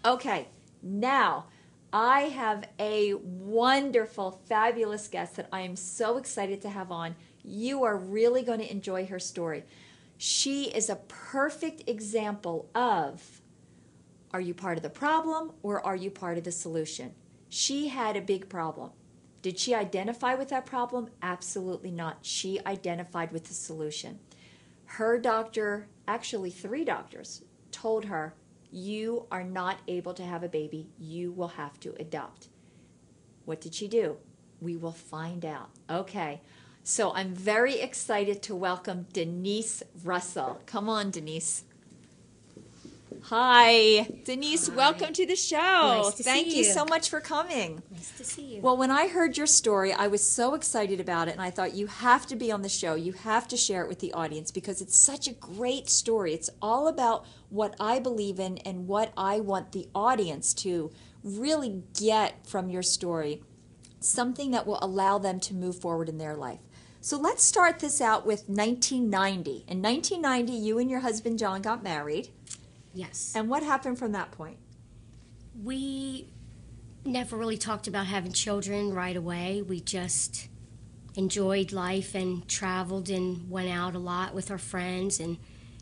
Okay, now I have a wonderful, fabulous guest that I am so excited to have on. You are really going to enjoy her story. She is a perfect example of, are you part of the problem or are you part of the solution? She had a big problem. Did she identify with that problem? Absolutely not. She identified with the solution. Her doctor, actually 3 doctors, told her, you are not able to have a baby. You will have to adopt. What did she do? We will find out. Okay. So I'm very excited to welcome Denise Russel. Come on, Denise. Hi. Denise, Hi. Welcome to the show. Nice to Thank see you you so much for coming. Nice to see you. Well, when I heard your story, I was so excited about it, and I thought you have to be on the show. You have to share it with the audience because it's such a great story. It's all about what I believe in and what I want the audience to really get from your story, something that will allow them to move forward in their life. So let's start this out with 1990. In 1990, you and your husband John got married. Yes. And what happened from that point? We never really talked about having children right away. We just enjoyed life and traveled and went out a lot with our friends and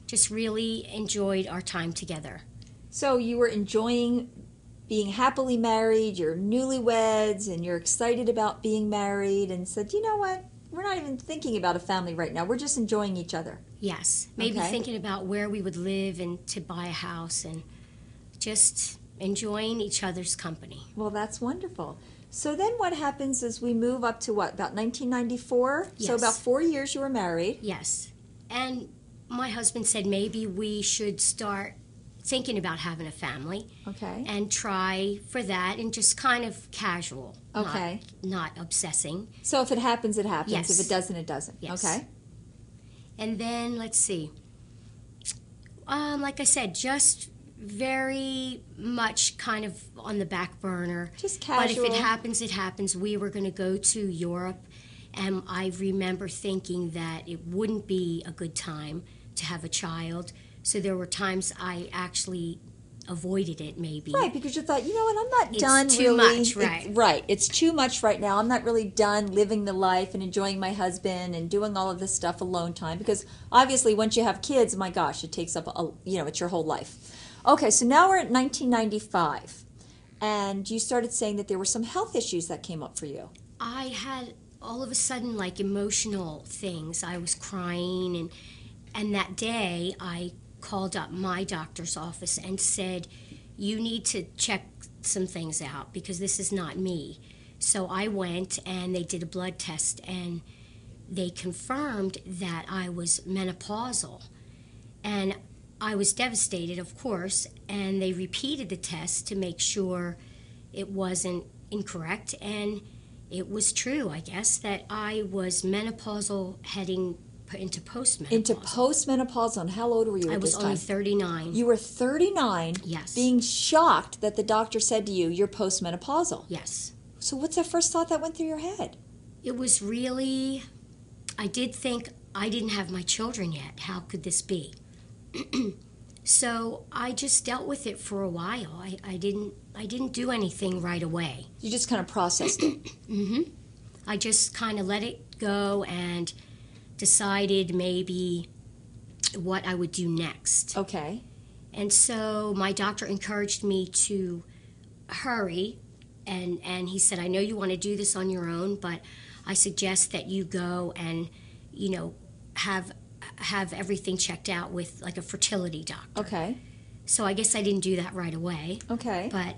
just really enjoyed our time together. So you were enjoying being happily married, you're newlyweds, and you're excited about being married, and said, you know what? We're not even thinking about a family right now. We're just enjoying each other. Yes. Maybe thinking about where we would live and to buy a house and just enjoying each other's company. Well, that's wonderful. So then what happens is we move up to what, about 1994? Yes. So about 4 years you were married. Yes. And my husband said maybe we should start thinking about having a family. Okay. And try for that and just kind of casual. Okay. Not obsessing. So if it happens, it happens. Yes. If it doesn't, it doesn't. Yes. Okay. And then, let's see. Like I said, just very much kind of on the back burner. Just casual. But if it happens, it happens. We were going to go to Europe, and I remember thinking that it wouldn't be a good time to have a child. So there were times I actually avoided it, maybe. Right, because you thought, you know what, I'm not It's done too really. much, right. Right, it's too much right now. I'm not really done living the life and enjoying my husband and doing all of this stuff alone time. Because obviously once you have kids, my gosh, it takes up, it's your whole life. Okay, so now we're at 1995. And you started saying that there were some health issues that came up for you. I had all of a sudden like emotional things. I was crying and that day I called up my doctor's office and said, you need to check some things out because this is not me. So I went and they did a blood test and they confirmed that I was menopausal. And I was devastated, of course, and they repeated the test to make sure it wasn't incorrect. And it was true, I guess, that I was menopausal heading into postmenopausal. Into postmenopausal. And how old were you at this time? I was only 39. You were 39, Yes. being shocked that the doctor said to you, you're postmenopausal. Yes. So what's the first thought that went through your head? It was really, I did think I didn't have my children yet. How could this be? So I just dealt with it for a while. I didn't do anything right away. You just kind of processed it. Mm-hmm. I just kind of let it go and decided maybe what I would do next. Okay. And so my doctor encouraged me to hurry, and he said, I know you want to do this on your own, but I suggest that you go and, have everything checked out with like a fertility doctor. Okay. So I guess I didn't do that right away. Okay. But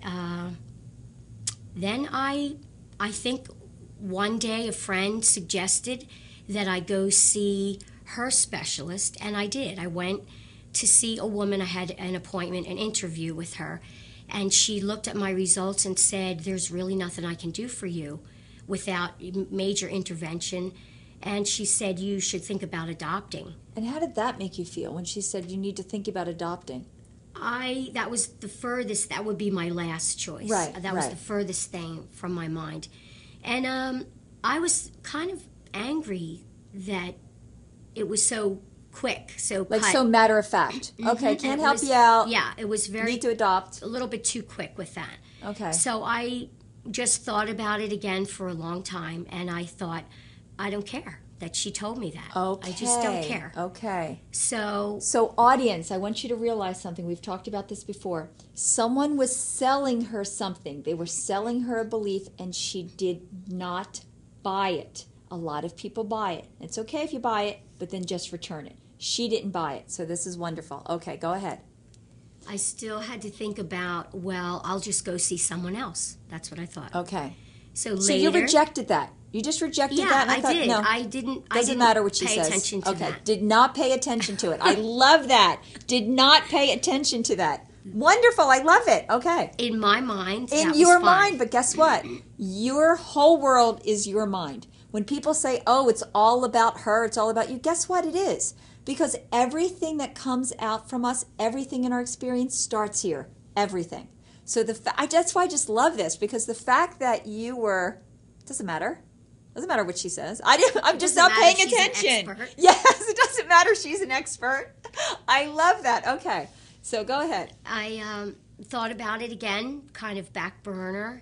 then I think one day a friend suggested that I go see her specialist, and I did. I went to see a woman. I had an appointment, an interview with her, and she looked at my results and said, there's really nothing I can do for you without major intervention, and she said you should think about adopting. And how did that make you feel when she said you need to think about adopting? That was the furthest, that would be my last choice. Right, That was the furthest thing from my mind. And I was kind of angry that it was so quick. So Like cut. so matter of fact. Okay, And can't it help was- you out. Yeah, it was Need to adopt. a little bit too quick with that. Okay. So I just thought about it again for a long time, and I thought, I don't care that she told me that. Okay. I just don't care. Okay. So Audience, I want you to realize something. We've talked about this before. Someone was selling her something. They were selling her a belief, and she did not buy it. A lot of people buy it. It's okay if you buy it, but then just return it. She didn't buy it, so this is wonderful. Okay, go ahead. I still had to think about, well, I'll just go see someone else. That's what I thought. Okay. So So later, you rejected that. You just rejected yeah, that? And I thought, did. No, I didn't. doesn't matter what she pay says. attention to Okay, that. did not pay attention to it. I love that. Did not pay attention to that. Wonderful. I love it. Okay. In my mind, In that your was fine. mind, but guess what? Your whole world is your mind. When people say, oh, it's all about her, it's all about you, guess what it is? Because everything that comes out from us, everything in our experience starts here. Everything. So that's why I just love this, because the fact that you were, doesn't matter. Doesn't matter what she says. I'm just not paying attention. Yes, it doesn't matter. She's an expert. I love that. Okay. So go ahead. I thought about it again, kind of back burner,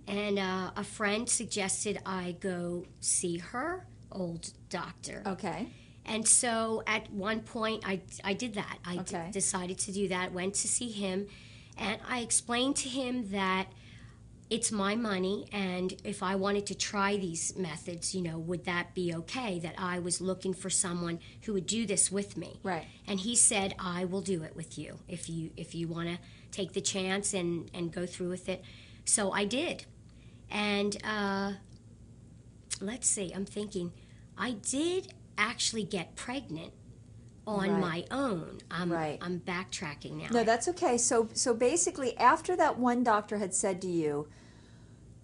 and a friend suggested I go see her old doctor. Okay. And so at one point, I did that. I Okay. decided to do that, went to see him, and I explained to him that it's my money, and if I wanted to try these methods, would that be okay? That I was looking for someone who would do this with me. Right. And he said, I will do it with you if you want to take the chance and go through with it. So I did. And let's see, I'm thinking, I did actually get pregnant on Right. my own. Right. I'm backtracking now. No, that's okay. So basically, after that one doctor had said to you,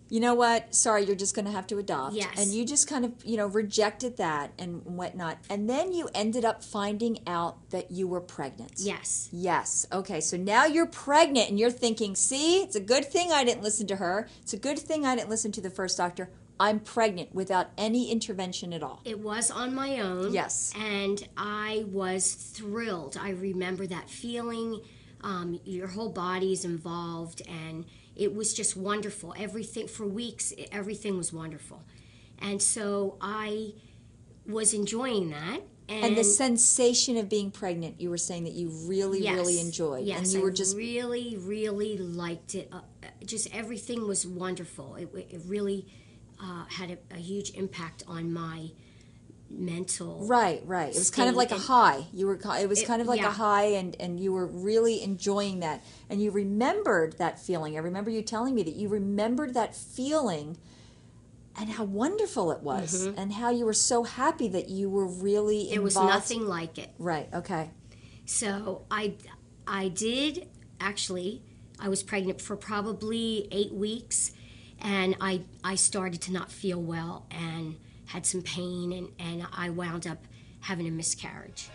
you know what, sorry, you're just going to have to adopt. Yes. And you just kind of, rejected that and whatnot. And then you ended up finding out that you were pregnant. Yes. Yes. Okay, so now you're pregnant and you're thinking, see, it's a good thing I didn't listen to her. It's a good thing I didn't listen to the first doctor. I'm pregnant without any intervention at all. It was on my own. Yes. And I was thrilled. I remember that feeling. Your whole body's involved, and it was just wonderful. Everything, for weeks, everything was wonderful. And so I was enjoying that. And the sensation of being pregnant, you were saying that you really, Yes. really enjoyed. Yes, and you were just really, really liked it. Just everything was wonderful. It really had a huge impact on my mental. Right. It was kind of like a high. It was kind of like yeah. a high, and you were really enjoying that. And you remembered that feeling. I remember you telling me that you remembered that feeling and how wonderful it was, and how you were so happy that you were really involved. There was nothing like it. Right, okay. So I did, actually, I was pregnant for probably 8 weeks, and I started to not feel well and had some pain, and I wound up having a miscarriage.